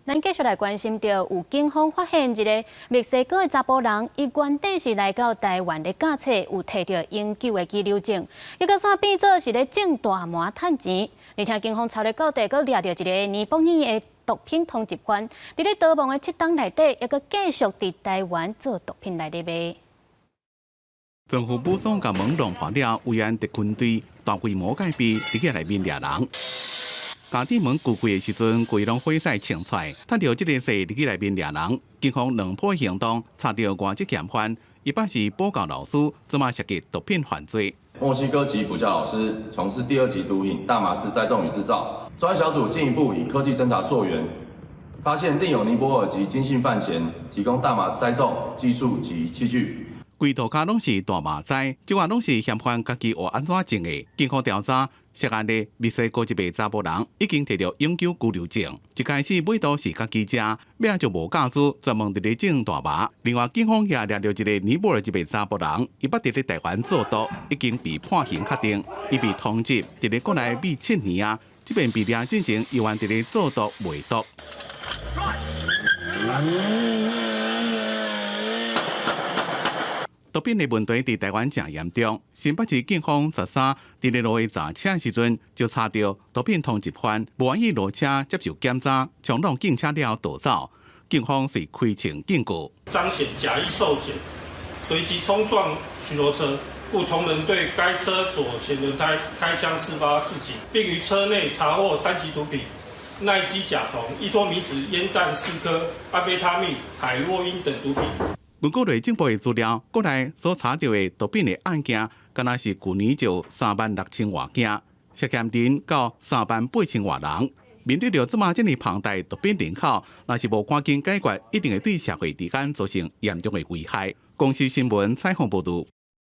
咱继续来关心到，有警方发现一个墨西哥的查甫人，伊原底是来到台湾的驾册，有摕到永久的居留证，伊个煞变做是咧种大麻趁钱，而且警方查了到地，阁抓到一个尼泊尔的毒品通缉犯，伫咧逃亡的7档内底，抑阁继续伫台湾做毒品来咧卖。政府武装甲门弄破了，维安特军队大规模戒备，伫个内面抓人。家己门关开的时阵，规拢火势冲出来，趁着这个势入去内面抓人。警方2波行动，查到外籍嫌犯，一般是补教老师，这嘛涉及毒品犯罪。墨西哥籍补教老师从事第2级毒品大麻制栽种与制造。专案小组进一步以科技侦查溯源，发现另有尼泊尔籍金姓犯嫌提供大麻栽种技术及器具。规涂骹拢是大麻栽，即话拢是嫌犯家己学安怎种的。警方调查，涉案的墨西哥一名查甫人已经摕到永久居留证。一开始买都是家己食，尾仔就无驾照，专门伫咧种大麻。另外，警方也抓到一个尼泊尔一名查甫人，伊捌伫咧台湾做毒，已经被判刑确定，伊被通缉，伫咧国内秘7年啊。即边被抓进前，依然伫咧做毒卖毒。毒品的问题伫台湾正严重。新北市警方13伫咧路查车时阵，就查到毒品通缉犯无愿意落车接受检查，冲动警车了逃走。警方是开枪警告，彰显假意受检，随即冲撞巡逻车，故同仁对该车左前轮胎开枪事发示警，并于车内查获3级毒品。奈基甲酮、依托米酯、烟弹4颗、阿非他命、海洛因等毒品。根据内政部的资料，国内所查到的毒品的案件，敢若是去年就36000外件，涉嫌人到38000外人。面对着这么这么庞大的毒品人口，若是无赶紧解决，一定会对社会治安造成严重的危害。公司新闻采访报道。